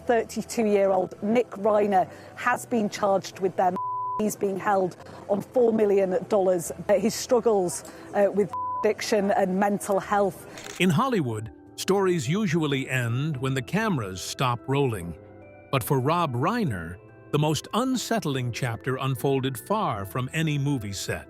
32-year-old Nick Reiner has been charged with them. He's being held on $4 million. His struggles with addiction and mental health. In Hollywood, stories usually end when the cameras stop rolling. But for Rob Reiner, the most unsettling chapter unfolded far from any movie set.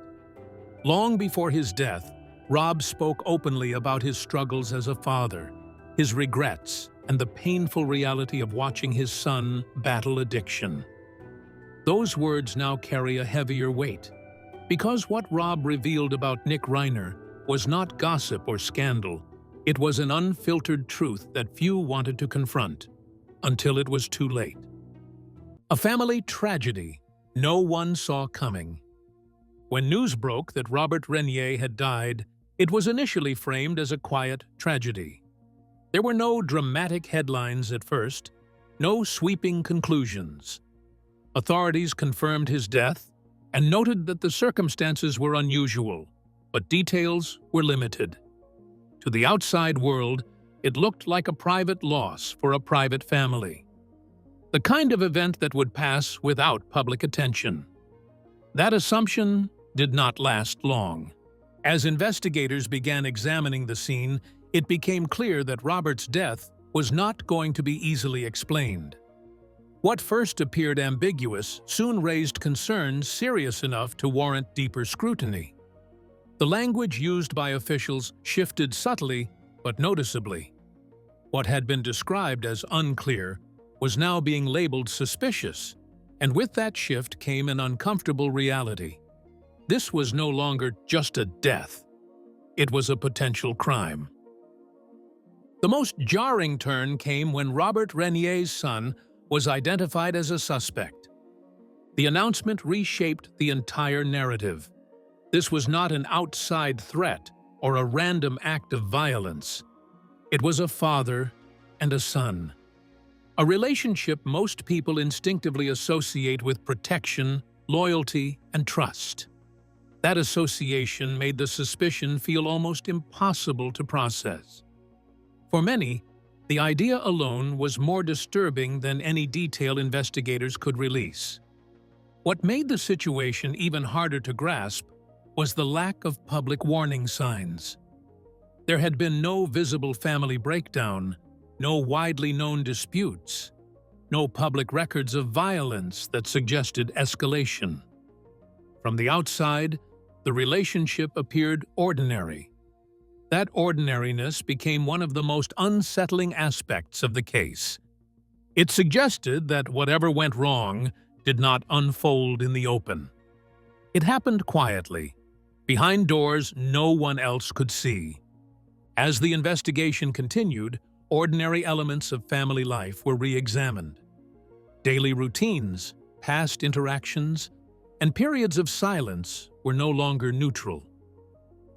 Long before his death, Rob spoke openly about his struggles as a father, his regrets, and the painful reality of watching his son battle addiction. Those words now carry a heavier weight, because what Rob revealed about Nick Reiner was not gossip or scandal. It was an unfiltered truth that few wanted to confront, until it was too late. A family tragedy no one saw coming. When news broke that Robert Reiner had died, it was initially framed as a quiet tragedy. There were no dramatic headlines at first, no sweeping conclusions. Authorities confirmed his death and noted that the circumstances were unusual, but details were limited. To the outside world, it looked like a private loss for a private family. The kind of event that would pass without public attention. That assumption did not last long. As investigators began examining the scene, it became clear that Robert's death was not going to be easily explained. What first appeared ambiguous soon raised concerns serious enough to warrant deeper scrutiny. The language used by officials shifted subtly but noticeably. What had been described as unclear was now being labeled suspicious, and with that shift came an uncomfortable reality. This was no longer just a death. It was a potential crime. The most jarring turn came when Robert Reiner's son was identified as a suspect. The announcement reshaped the entire narrative. This was not an outside threat or a random act of violence. It was a father and a son. A relationship most people instinctively associate with protection, loyalty, and trust. That association made the suspicion feel almost impossible to process. For many, the idea alone was more disturbing than any detail investigators could release. What made the situation even harder to grasp was the lack of public warning signs. There had been no visible family breakdown, no widely known disputes, no public records of violence that suggested escalation. From the outside, the relationship appeared ordinary. That ordinariness became one of the most unsettling aspects of the case. It suggested that whatever went wrong did not unfold in the open. It happened quietly, behind doors no one else could see. As the investigation continued, ordinary elements of family life were re-examined. Daily routines, past interactions, and periods of silence were no longer neutral.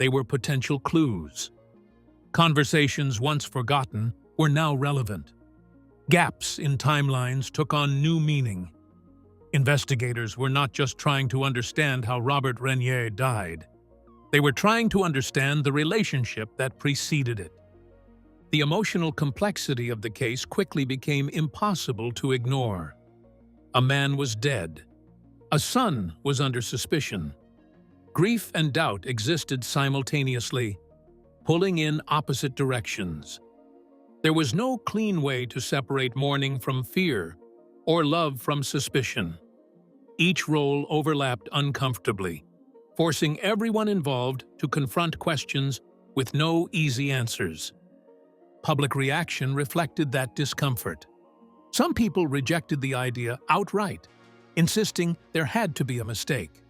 They were potential clues. Conversations once forgotten were now relevant. Gaps in timelines took on new meaning. Investigators were not just trying to understand how Robert Reiner died. They were trying to understand the relationship that preceded it. The emotional complexity of the case quickly became impossible to ignore. A man was dead. A son was under suspicion. Grief and doubt existed simultaneously, pulling in opposite directions. There was no clean way to separate mourning from fear or love from suspicion. Each role overlapped uncomfortably, forcing everyone involved to confront questions with no easy answers. Public reaction reflected that discomfort. Some people rejected the idea outright, insisting there had to be a mistake.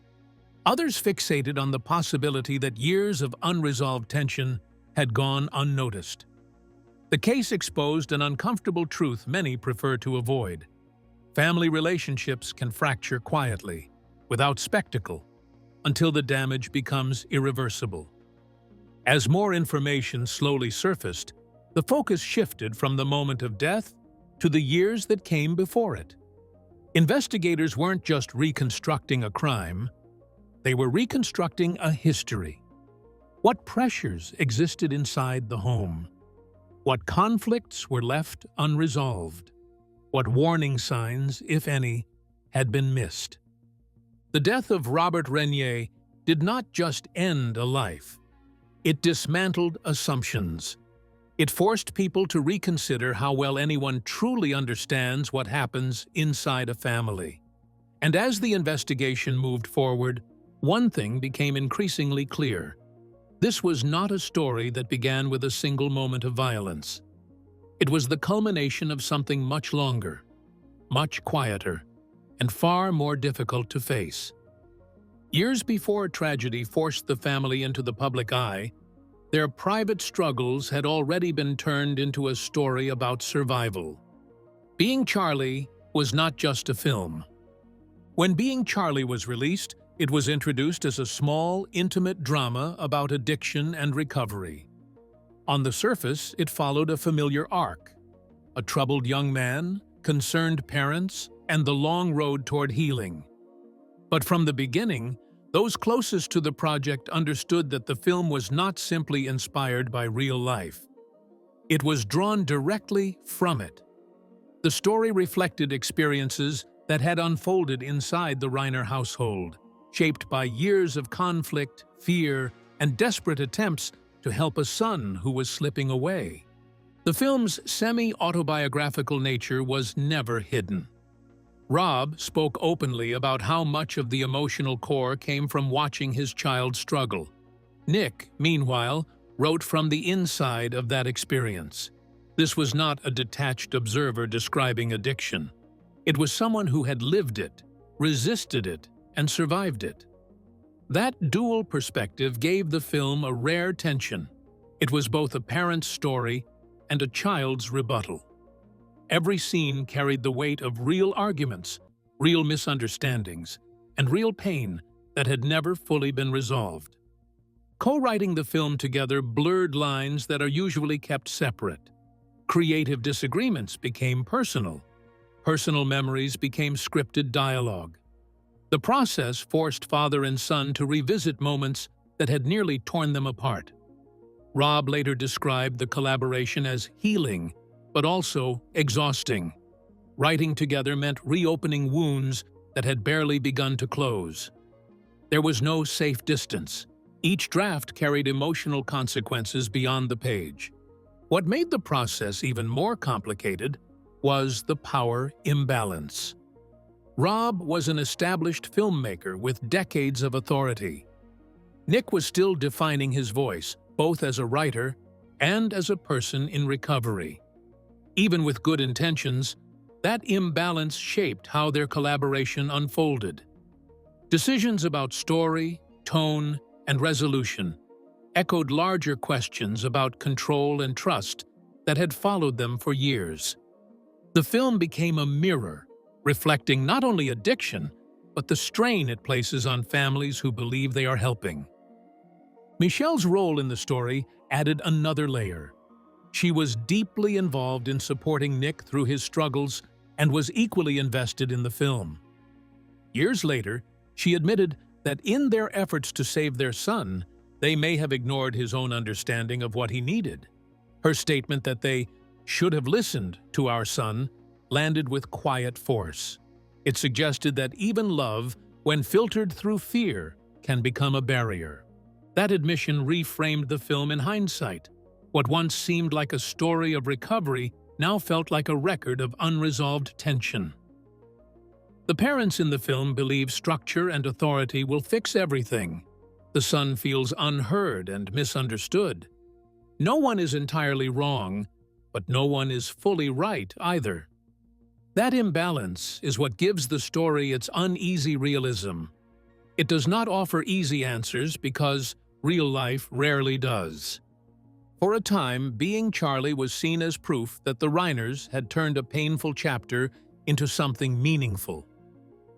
Others fixated on the possibility that years of unresolved tension had gone unnoticed. The case exposed an uncomfortable truth many prefer to avoid. Family relationships can fracture quietly, without spectacle, until the damage becomes irreversible. As more information slowly surfaced, the focus shifted from the moment of death to the years that came before it. Investigators weren't just reconstructing a crime, they were reconstructing a history. What pressures existed inside the home? What conflicts were left unresolved? What warning signs, if any, had been missed? The death of Robert Reiner did not just end a life. It dismantled assumptions. It forced people to reconsider how well anyone truly understands what happens inside a family. And as the investigation moved forward, one thing became increasingly clear. This was not a story that began with a single moment of violence. It was the culmination of something much longer, much quieter, and far more difficult to face. Years before tragedy forced the family into the public eye, their private struggles had already been turned into a story about survival. Being Charlie was not just a film. When Being Charlie was released, it was introduced as a small, intimate drama about addiction and recovery. On the surface, it followed a familiar arc: a troubled young man, concerned parents, and the long road toward healing. But from the beginning, those closest to the project understood that the film was not simply inspired by real life. It was drawn directly from it. The story reflected experiences that had unfolded inside the Reiner household, shaped by years of conflict, fear, and desperate attempts to help a son who was slipping away. The film's semi-autobiographical nature was never hidden. Rob spoke openly about how much of the emotional core came from watching his child struggle. Nick, meanwhile, wrote from the inside of that experience. This was not a detached observer describing addiction. It was someone who had lived it, resisted it, and survived it. That dual perspective gave the film a rare tension. It was both a parent's story and a child's rebuttal. Every scene carried the weight of real arguments, real misunderstandings, and real pain that had never fully been resolved. Co-writing the film together blurred lines that are usually kept separate. Creative disagreements became personal. Personal memories became scripted dialogue. The process forced father and son to revisit moments that had nearly torn them apart. Rob later described the collaboration as healing, but also exhausting. Writing together meant reopening wounds that had barely begun to close. There was no safe distance. Each draft carried emotional consequences beyond the page. What made the process even more complicated was the power imbalance. Rob was an established filmmaker with decades of authority. Nick was still defining his voice, both as a writer and as a person in recovery. Even with good intentions, that imbalance shaped how their collaboration unfolded. Decisions about story, tone, and resolution echoed larger questions about control and trust that had followed them for years. The film became a mirror, reflecting not only addiction, but the strain it places on families who believe they are helping. Michelle's role in the story added another layer. She was deeply involved in supporting Nick through his struggles and was equally invested in the film. Years later, she admitted that in their efforts to save their son, they may have ignored his own understanding of what he needed. Her statement that they should have listened to our son landed with quiet force. It suggested that even love, when filtered through fear, can become a barrier. That admission reframed the film in hindsight. What once seemed like a story of recovery now felt like a record of unresolved tension. The parents in the film believe structure and authority will fix everything. The son feels unheard and misunderstood. No one is entirely wrong, but no one is fully right either. That imbalance is what gives the story its uneasy realism. It does not offer easy answers because real life rarely does. For a time, Being Charlie was seen as proof that the Reiners had turned a painful chapter into something meaningful.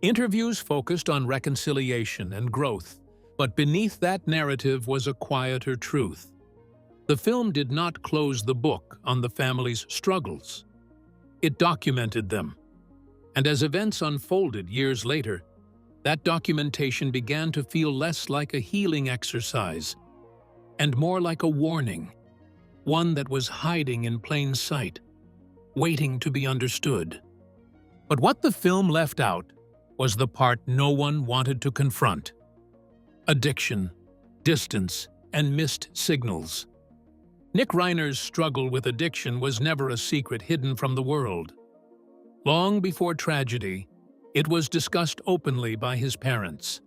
Interviews focused on reconciliation and growth, but beneath that narrative was a quieter truth. The film did not close the book on the family's struggles. It documented them. And as events unfolded years later, that documentation began to feel less like a healing exercise and more like a warning, one that was hiding in plain sight, waiting to be understood. But what the film left out was the part no one wanted to confront: addiction, distance, and missed signals. Nick Reiner's struggle with addiction was never a secret hidden from the world. Long before tragedy, it was discussed openly by his parents.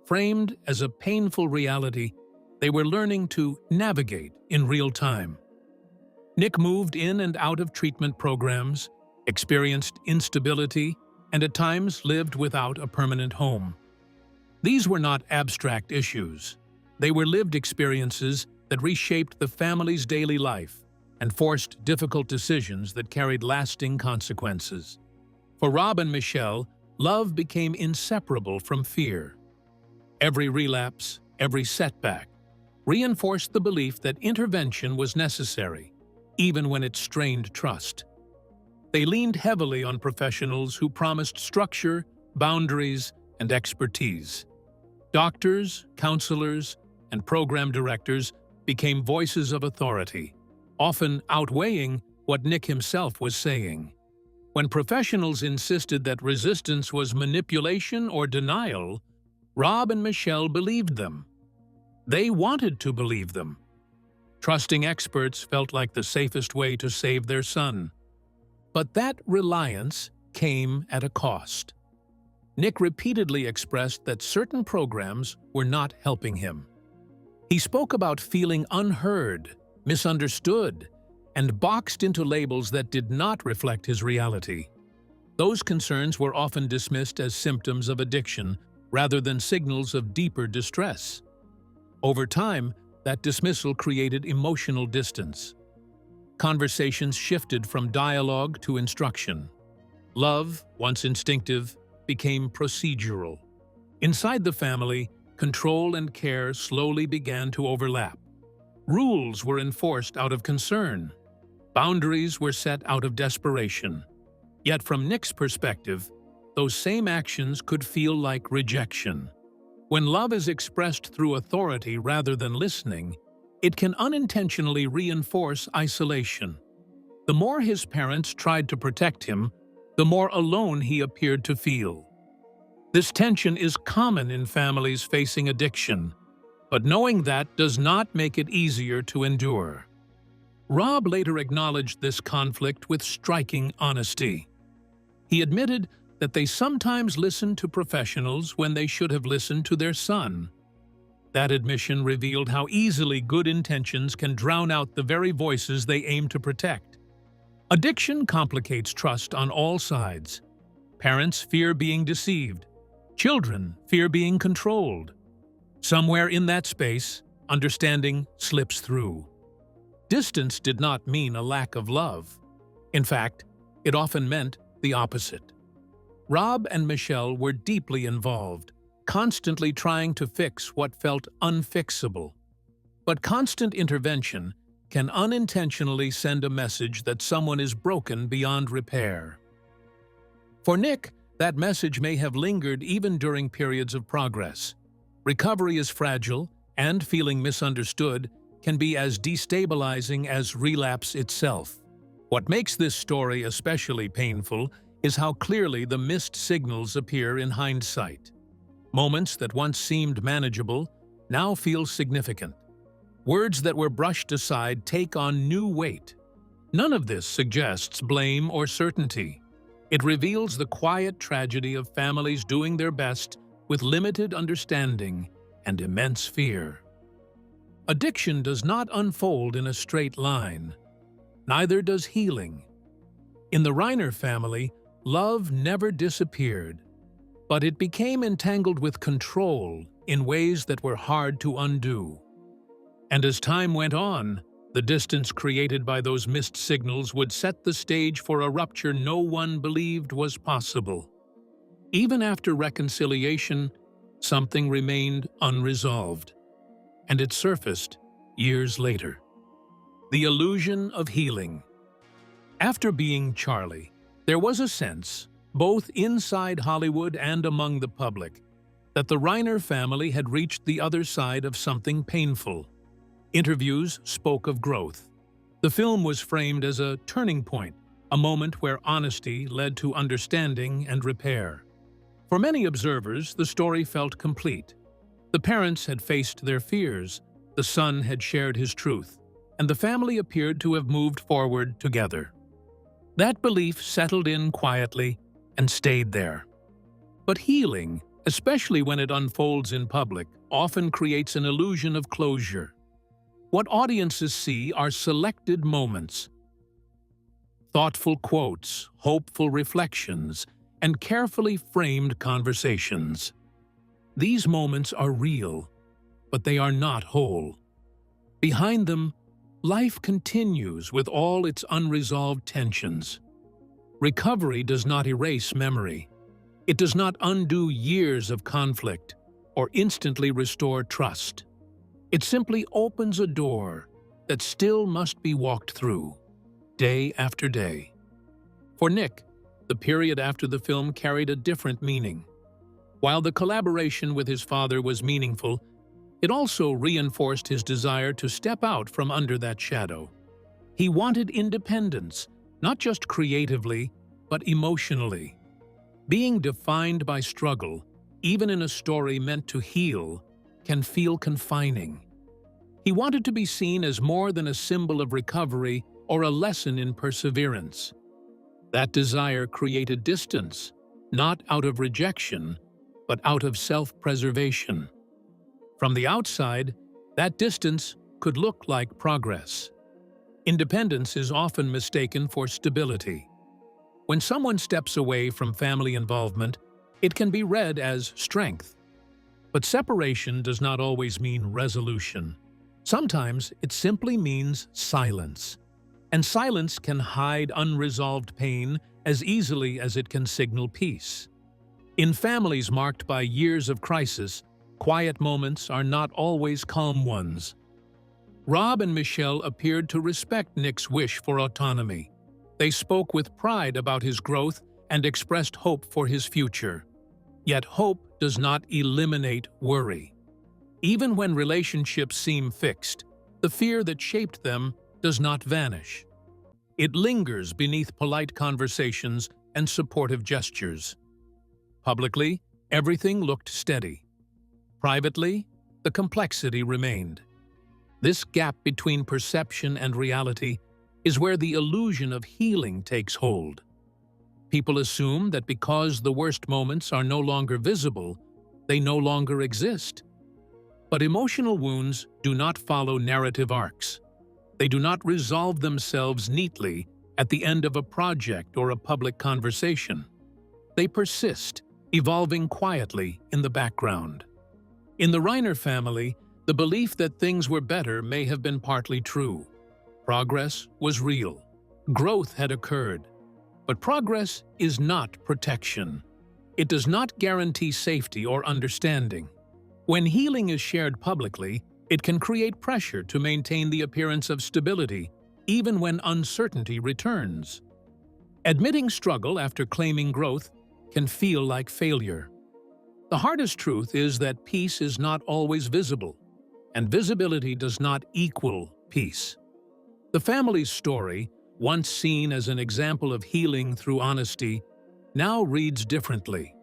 Framed as a painful reality, they were learning to navigate in real time. Nick moved in and out of treatment programs, experienced instability, and at times lived without a permanent home. These were not abstract issues. They were lived experiences that reshaped the family's daily life and forced difficult decisions that carried lasting consequences. For Rob and Michelle, love became inseparable from fear. Every relapse, every setback, reinforced the belief that intervention was necessary, even when it strained trust. They leaned heavily on professionals who promised structure, boundaries, and expertise. Doctors, counselors, and program directors became voices of authority, often outweighing what Nick himself was saying. When professionals insisted that resistance was manipulation or denial, Rob and Michelle believed them. They wanted to believe them. Trusting experts felt like the safest way to save their son. But that reliance came at a cost. Nick repeatedly expressed that certain programs were not helping him. He spoke about feeling unheard, misunderstood, and boxed into labels that did not reflect his reality. Those concerns were often dismissed as symptoms of addiction rather than signals of deeper distress. Over time, that dismissal created emotional distance. Conversations shifted from dialogue to instruction. Love, once instinctive, became procedural. Inside the family, control and care slowly began to overlap. Rules were enforced out of concern. Boundaries were set out of desperation. Yet from Nick's perspective, those same actions could feel like rejection. When love is expressed through authority rather than listening, it can unintentionally reinforce isolation. The more his parents tried to protect him, the more alone he appeared to feel. This tension is common in families facing addiction, but knowing that does not make it easier to endure. Rob later acknowledged this conflict with striking honesty. He admitted that they sometimes listened to professionals when they should have listened to their son. That admission revealed how easily good intentions can drown out the very voices they aim to protect. Addiction complicates trust on all sides. Parents fear being deceived. Children fear being controlled. Somewhere in that space, understanding slips through. Distance did not mean a lack of love. In fact, it often meant the opposite. Rob and Michelle were deeply involved, constantly trying to fix what felt unfixable. But constant intervention can unintentionally send a message that someone is broken beyond repair. For Nick, that message may have lingered even during periods of progress. Recovery is fragile, and feeling misunderstood can be as destabilizing as relapse itself. What makes this story especially painful is how clearly the missed signals appear in hindsight. Moments that once seemed manageable now feel significant. Words that were brushed aside take on new weight. None of this suggests blame or certainty. It reveals the quiet tragedy of families doing their best with limited understanding and immense fear. Addiction does not unfold in a straight line. Neither does healing. In the Reiner family, love never disappeared, but it became entangled with control in ways that were hard to undo. And as time went on, the distance created by those missed signals would set the stage for a rupture no one believed was possible. Even after reconciliation, something remained unresolved, and it surfaced years later. The illusion of healing. After being Charlie, there was a sense, both inside Hollywood and among the public, that the Reiner family had reached the other side of something painful. Interviews spoke of growth. The film was framed as a turning point, a moment where honesty led to understanding and repair. For many observers, the story felt complete. The parents had faced their fears, the son had shared his truth, and the family appeared to have moved forward together. That belief settled in quietly and stayed there. But healing, especially when it unfolds in public, often creates an illusion of closure. What audiences see are selected moments, thoughtful quotes, hopeful reflections, and carefully framed conversations. These moments are real, but they are not whole. Behind them, life continues with all its unresolved tensions. Recovery does not erase memory. It does not undo years of conflict or instantly restore trust. It simply opens a door that still must be walked through, day after day. For Nick, the period after the film carried a different meaning. While the collaboration with his father was meaningful, it also reinforced his desire to step out from under that shadow. He wanted independence, not just creatively, but emotionally. Being defined by struggle, even in a story meant to heal, can feel confining. He wanted to be seen as more than a symbol of recovery or a lesson in perseverance. That desire created distance, not out of rejection, but out of self-preservation. From the outside, that distance could look like progress. Independence is often mistaken for stability. When someone steps away from family involvement, it can be read as strength. But separation does not always mean resolution. Sometimes it simply means silence. And silence can hide unresolved pain as easily as it can signal peace. In families marked by years of crisis, quiet moments are not always calm ones. Rob and Michelle appeared to respect Nick's wish for autonomy. They spoke with pride about his growth and expressed hope for his future. Yet hope does not eliminate worry. Even when relationships seem fixed, the fear that shaped them does not vanish. It lingers beneath polite conversations and supportive gestures. Publicly, everything looked steady. Privately, the complexity remained. This gap between perception and reality is where the illusion of healing takes hold. People assume that because the worst moments are no longer visible, they no longer exist. But emotional wounds do not follow narrative arcs. They do not resolve themselves neatly at the end of a project or a public conversation. They persist, evolving quietly in the background. In the Reiner family, the belief that things were better may have been partly true. Progress was real. Growth had occurred. But progress is not protection. It does not guarantee safety or understanding. When healing is shared publicly, it can create pressure to maintain the appearance of stability, even when uncertainty returns. Admitting struggle after claiming growth can feel like failure. The hardest truth is that peace is not always visible, and visibility does not equal peace. The family's story, once seen as an example of healing through honesty, now reads differently.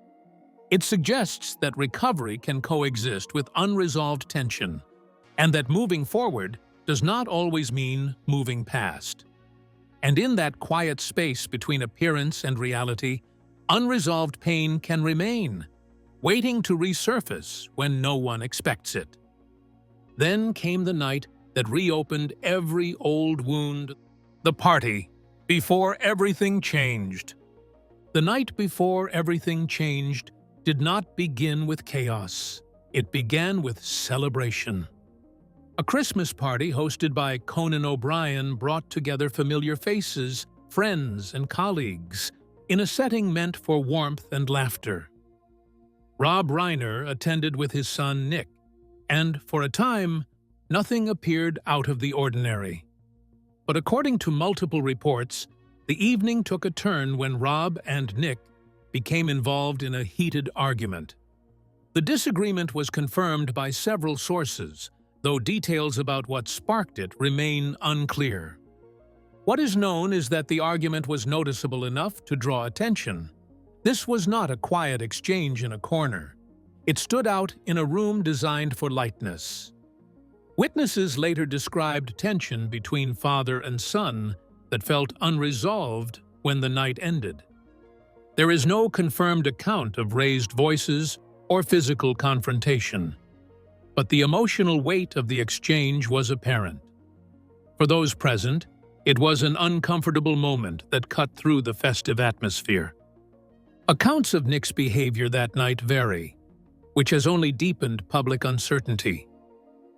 It suggests that recovery can coexist with unresolved tension, and that moving forward does not always mean moving past. And in that quiet space between appearance and reality, unresolved pain can remain, waiting to resurface when no one expects it. Then came the night that reopened every old wound, the party before everything changed. The night before everything changed did not begin with chaos. It began with celebration. A Christmas party hosted by Conan O'Brien brought together familiar faces, friends, and colleagues in a setting meant for warmth and laughter. Rob Reiner attended with his son Nick, and for a time, nothing appeared out of the ordinary. But according to multiple reports, the evening took a turn when Rob and Nick became involved in a heated argument. The disagreement was confirmed by several sources, though details about what sparked it remain unclear. What is known is that the argument was noticeable enough to draw attention. This was not a quiet exchange in a corner. It stood out in a room designed for lightness. Witnesses later described tension between father and son that felt unresolved when the night ended. There is no confirmed account of raised voices or physical confrontation, but the emotional weight of the exchange was apparent. For those present, it was an uncomfortable moment that cut through the festive atmosphere. Accounts of Nick's behavior that night vary, which has only deepened public uncertainty.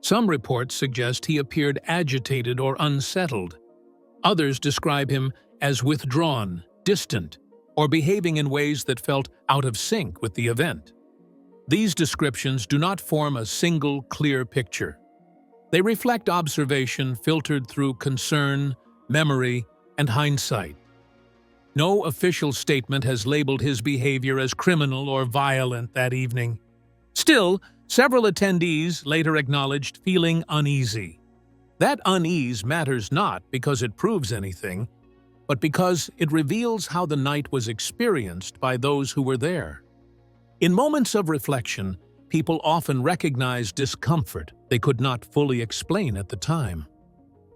Some reports suggest he appeared agitated or unsettled. Others describe him as withdrawn, distant, or behaving in ways that felt out of sync with the event. These descriptions do not form a single, clear picture. They reflect observation filtered through concern, memory, and hindsight. No official statement has labeled his behavior as criminal or violent that evening. Still, several attendees later acknowledged feeling uneasy. That unease matters not because it proves anything, but because it reveals how the night was experienced by those who were there. In moments of reflection, people often recognize discomfort they could not fully explain at the time.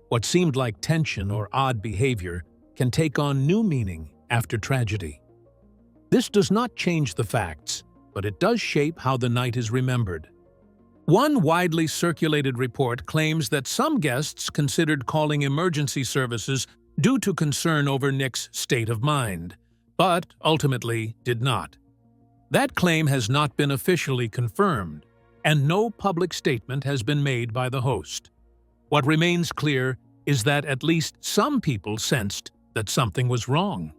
What seemed like tension or odd behavior can take on new meaning after tragedy. This does not change the facts, but it does shape how the night is remembered. One widely circulated report claims that some guests considered calling emergency services due to concern over Nick's state of mind, but ultimately did not. That claim has not been officially confirmed, and no public statement has been made by the host. What remains clear is that at least some people sensed that something was wrong.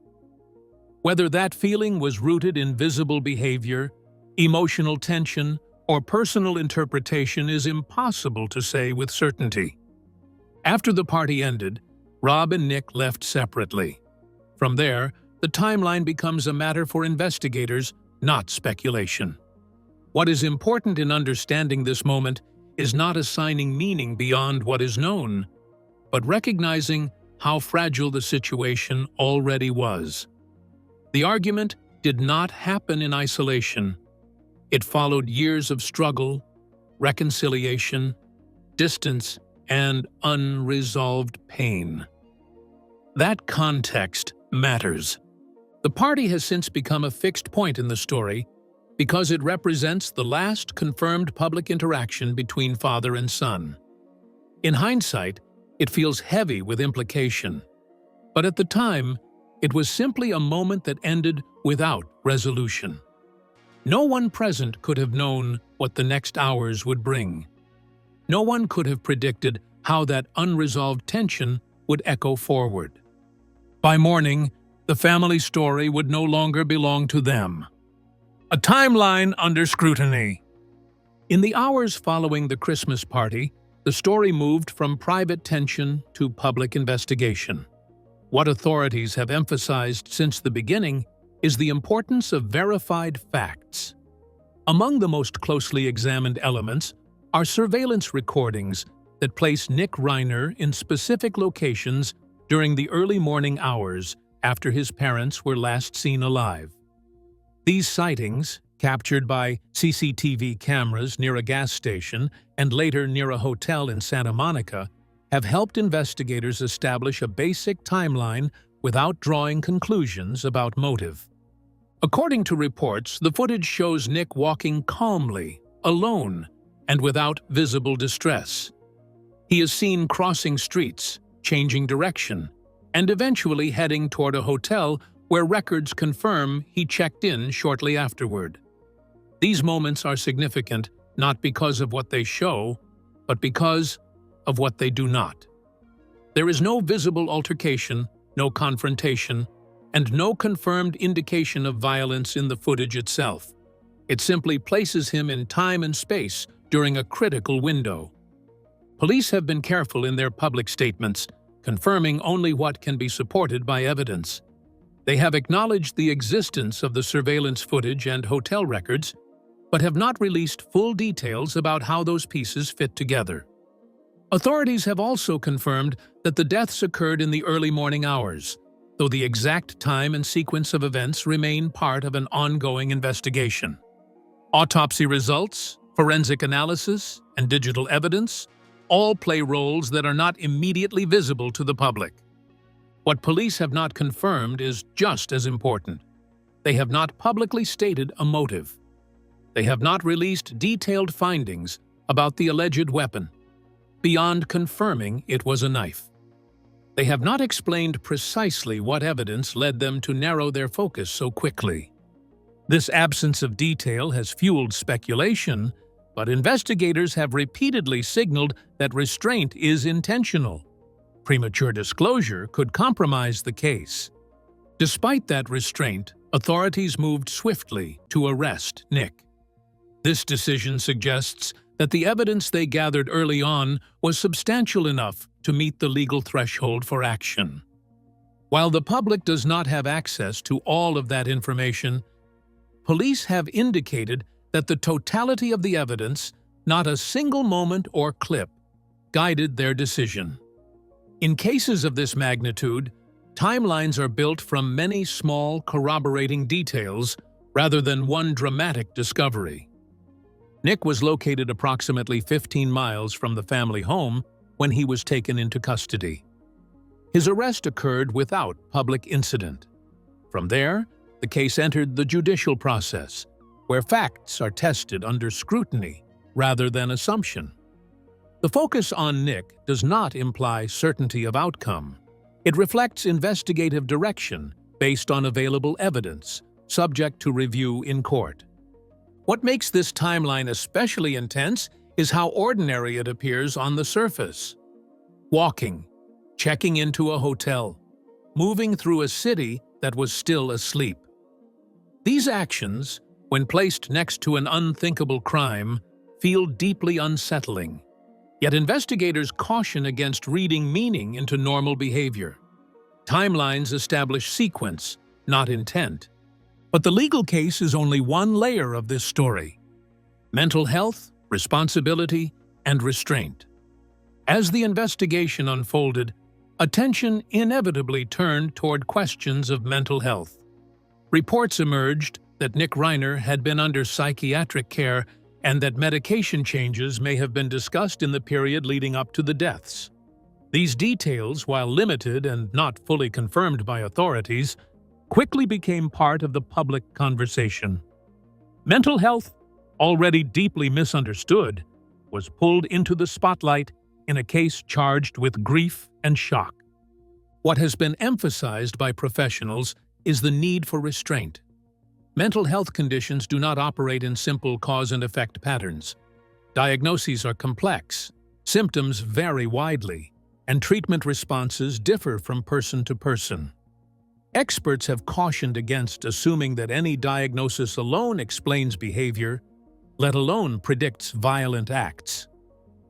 Whether that feeling was rooted in visible behavior, emotional tension, or personal interpretation is impossible to say with certainty. After the party ended, Rob and Nick left separately. From there, the timeline becomes a matter for investigators, not speculation. What is important in understanding this moment is not assigning meaning beyond what is known, but recognizing how fragile the situation already was. The argument did not happen in isolation. It followed years of struggle, reconciliation, distance, and unresolved pain. That context matters. The party has since become a fixed point in the story because it represents the last confirmed public interaction between father and son. In hindsight, it feels heavy with implication, but at the time, it was simply a moment that ended without resolution. No one present could have known what the next hours would bring. No one could have predicted how that unresolved tension would echo forward. By morning, the family story would no longer belong to them. A timeline under scrutiny. In the hours following the Christmas party, the story moved from private tension to public investigation. What authorities have emphasized since the beginning is the importance of verified facts. Among the most closely examined elements are surveillance recordings that place Nick Reiner in specific locations during the early morning hours after his parents were last seen alive. These sightings, captured by CCTV cameras near a gas station and later near a hotel in Santa Monica, have helped investigators establish a basic timeline without drawing conclusions about motive. According to reports, the footage shows Nick walking calmly, alone, and without visible distress. He is seen crossing streets, changing direction, and eventually heading toward a hotel where records confirm he checked in shortly afterward. These moments are significant not because of what they show, but because of what they do not. There is no visible altercation, no confrontation, and no confirmed indication of violence in the footage itself. It simply places him in time and space during a critical window. Police have been careful in their public statements, confirming only what can be supported by evidence. They have acknowledged the existence of the surveillance footage and hotel records, but have not released full details about how those pieces fit together. Authorities have also confirmed that the deaths occurred in the early morning hours, though the exact time and sequence of events remain part of an ongoing investigation. Autopsy results, forensic analysis, and digital evidence all play roles that are not immediately visible to the public. What police have not confirmed is just as important. They have not publicly stated a motive. They have not released detailed findings about the alleged weapon, beyond confirming it was a knife. They have not explained precisely what evidence led them to narrow their focus so quickly. This absence of detail has fueled speculation, but investigators have repeatedly signaled that restraint is intentional. Premature disclosure could compromise the case. Despite that restraint, authorities moved swiftly to arrest Nick. This decision suggests that the evidence they gathered early on was substantial enough to meet the legal threshold for action. While the public does not have access to all of that information, police have indicated that the totality of the evidence, not a single moment or clip, guided their decision. In cases of this magnitude, timelines are built from many small corroborating details rather than one dramatic discovery. Nick was located approximately 15 miles from the family home when he was taken into custody. His arrest occurred without public incident. From there, the case entered the judicial process, where facts are tested under scrutiny rather than assumption. The focus on Nick does not imply certainty of outcome. It reflects investigative direction based on available evidence, subject to review in court. What makes this timeline especially intense is how ordinary it appears on the surface. Walking, checking into a hotel, moving through a city that was still asleep. These actions, when placed next to an unthinkable crime, feel deeply unsettling. Yet investigators caution against reading meaning into normal behavior. Timelines establish sequence, not intent. But the legal case is only one layer of this story: mental health, responsibility, and restraint. As the investigation unfolded, attention inevitably turned toward questions of mental health. Reports emerged that Nick Reiner had been under psychiatric care and that medication changes may have been discussed in the period leading up to the deaths. These details, while limited and not fully confirmed by authorities, quickly became part of the public conversation. Mental health, already deeply misunderstood, was pulled into the spotlight in a case charged with grief and shock. What has been emphasized by professionals is the need for restraint. Mental health conditions do not operate in simple cause and effect patterns. Diagnoses are complex, symptoms vary widely, and treatment responses differ from person to person. Experts have cautioned against assuming that any diagnosis alone explains behavior, let alone predicts violent acts.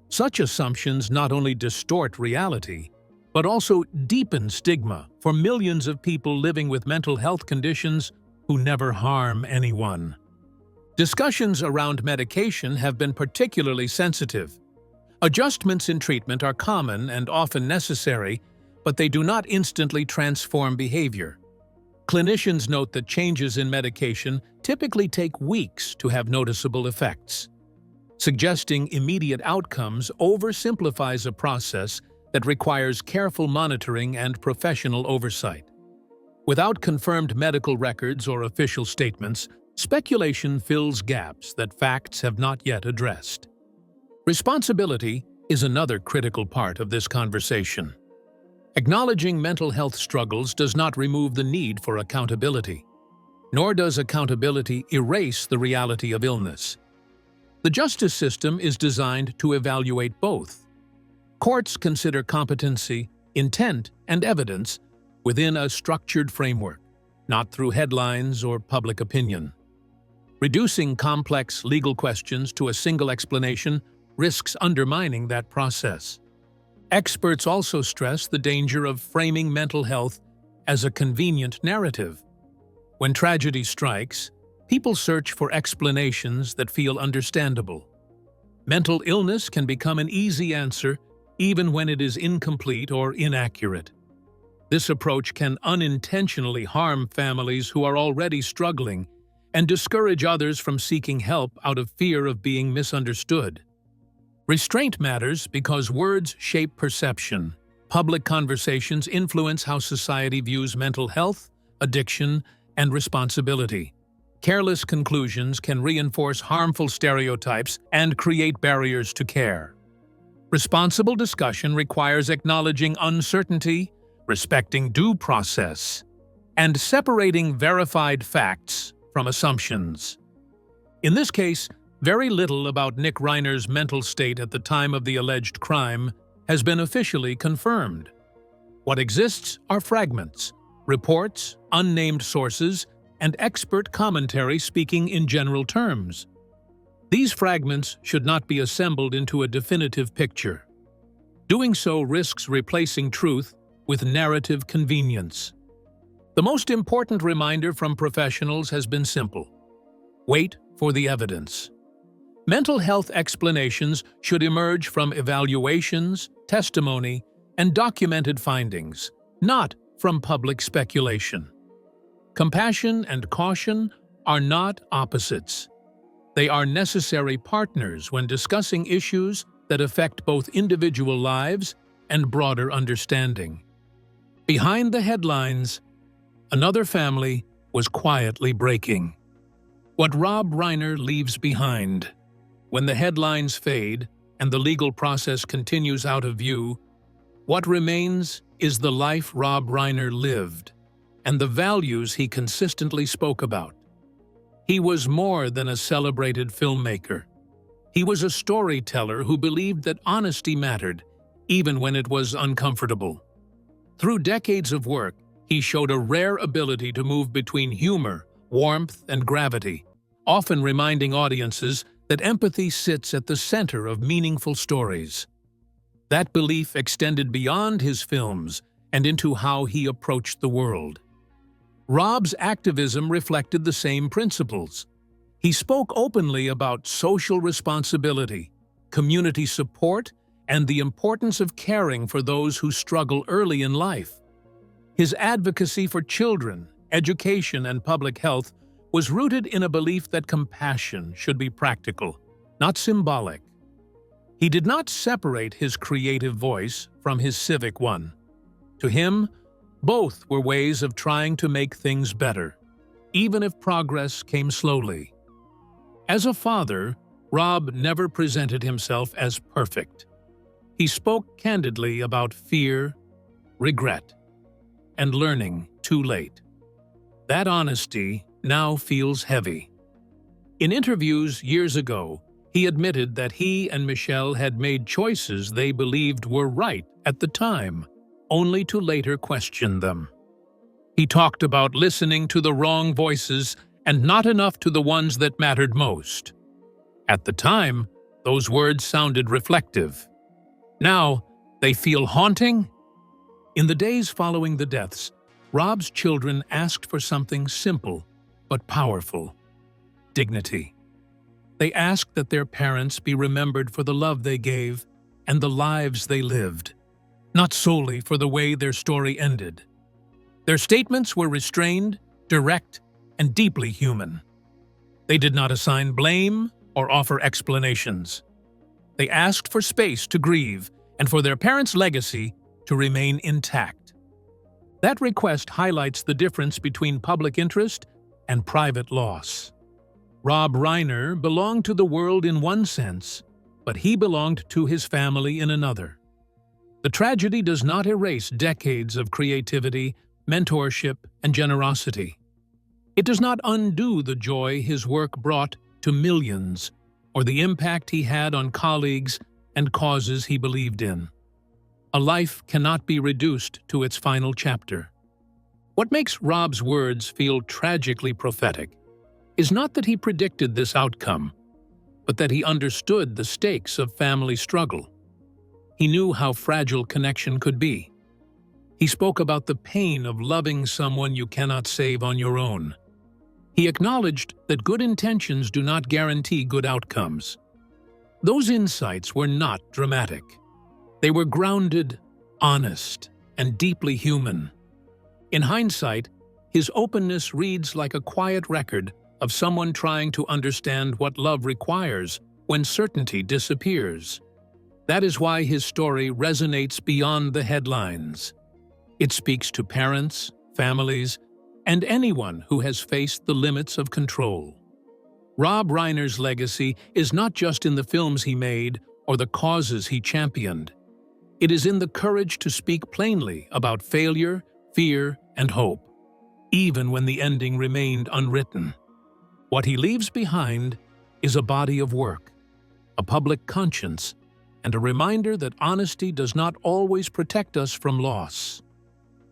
Such assumptions not only distort reality, but also deepen stigma for millions of people living with mental health conditions who never harm anyone. Discussions around medication have been particularly sensitive. Adjustments in treatment are common and often necessary, but they do not instantly transform behavior. Clinicians note that changes in medication typically take weeks to have noticeable effects. Suggesting immediate outcomes oversimplifies a process that requires careful monitoring and professional oversight. Without confirmed medical records or official statements, speculation fills gaps that facts have not yet addressed. Responsibility is another critical part of this conversation. Acknowledging mental health struggles does not remove the need for accountability, nor does accountability erase the reality of illness. The justice system is designed to evaluate both. Courts consider competency, intent, and evidence within a structured framework, not through headlines or public opinion. Reducing complex legal questions to a single explanation risks undermining that process. Experts also stress the danger of framing mental health as a convenient narrative. When tragedy strikes, people search for explanations that feel understandable. Mental illness can become an easy answer even when it is incomplete or inaccurate. This approach can unintentionally harm families who are already struggling and discourage others from seeking help out of fear of being misunderstood. Restraint matters because words shape perception. Public conversations influence how society views mental health, addiction, and responsibility. Careless conclusions can reinforce harmful stereotypes and create barriers to care. Responsible discussion requires acknowledging uncertainty, respecting due process, and separating verified facts from assumptions. In this case, very little about Nick Reiner's mental state at the time of the alleged crime has been officially confirmed. What exists are fragments, reports, unnamed sources, and expert commentary speaking in general terms. These fragments should not be assembled into a definitive picture. Doing so risks replacing truth with narrative convenience. The most important reminder from professionals has been simple: wait for the evidence. Mental health explanations should emerge from evaluations, testimony, and documented findings, not from public speculation. Compassion and caution are not opposites. They are necessary partners when discussing issues that affect both individual lives and broader understanding. Behind the headlines, another family was quietly breaking. What Rob Reiner leaves behind. When the headlines fade and the legal process continues out of view, what remains is the life Rob Reiner lived and the values he consistently spoke about. He was more than a celebrated filmmaker. He was a storyteller who believed that honesty mattered, even when it was uncomfortable. Through decades of work, he showed a rare ability to move between humor, warmth, and gravity, often reminding audiences that empathy sits at the center of meaningful stories. That belief extended beyond his films and into how he approached the world. Rob's activism reflected the same principles. He spoke openly about social responsibility, community support, and the importance of caring for those who struggle early in life. His advocacy for children, education, and public health was rooted in a belief that compassion should be practical, not symbolic. He did not separate his creative voice from his civic one. To him, both were ways of trying to make things better, even if progress came slowly. As a father, Rob never presented himself as perfect. He spoke candidly about fear, regret, and learning too late. That honesty now feels heavy. In interviews years ago, he admitted that he and Michelle had made choices they believed were right at the time, only to later question them. He talked about listening to the wrong voices and not enough to the ones that mattered most. At the time, those words sounded reflective. Now, they feel haunting. In the days following the deaths, Rob's children asked for something simple but powerful: dignity. They asked that their parents be remembered for the love they gave and the lives they lived, not solely for the way their story ended. Their statements were restrained, direct, and deeply human. They did not assign blame or offer explanations. They asked for space to grieve and for their parents' legacy to remain intact. That request highlights the difference between public interest and private loss. Rob Reiner belonged to the world in one sense, but he belonged to his family in another. The tragedy does not erase decades of creativity, mentorship, and generosity. It does not undo the joy his work brought to millions or the impact he had on colleagues and causes he believed in. A life cannot be reduced to its final chapter. What makes Rob's words feel tragically prophetic is not that he predicted this outcome, but that he understood the stakes of family struggle. He knew how fragile connection could be. He spoke about the pain of loving someone you cannot save on your own. He acknowledged that good intentions do not guarantee good outcomes. Those insights were not dramatic. They were grounded, honest, and deeply human. In hindsight, his openness reads like a quiet record of someone trying to understand what love requires when certainty disappears. That is why his story resonates beyond the headlines. It speaks to parents, families, and anyone who has faced the limits of control. Rob Reiner's legacy is not just in the films he made or the causes he championed. It is in the courage to speak plainly about failure, fear, and hope, even when the ending remained unwritten. What he leaves behind is a body of work, a public conscience, and a reminder that honesty does not always protect us from loss.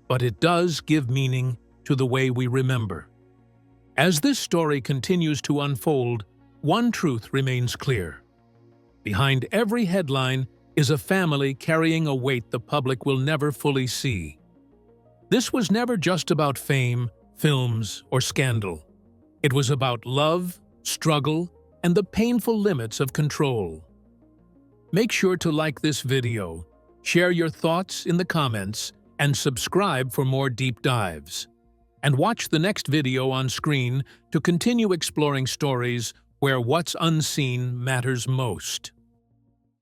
But it does give meaning to the way we remember. As this story continues to unfold, one truth remains clear. Behind every headline is a family carrying a weight the public will never fully see. This was never just about fame, films, or scandal. It was about love, struggle, and the painful limits of control. Make sure to like this video, share your thoughts in the comments, and subscribe for more deep dives. And watch the next video on screen to continue exploring stories where what's unseen matters most.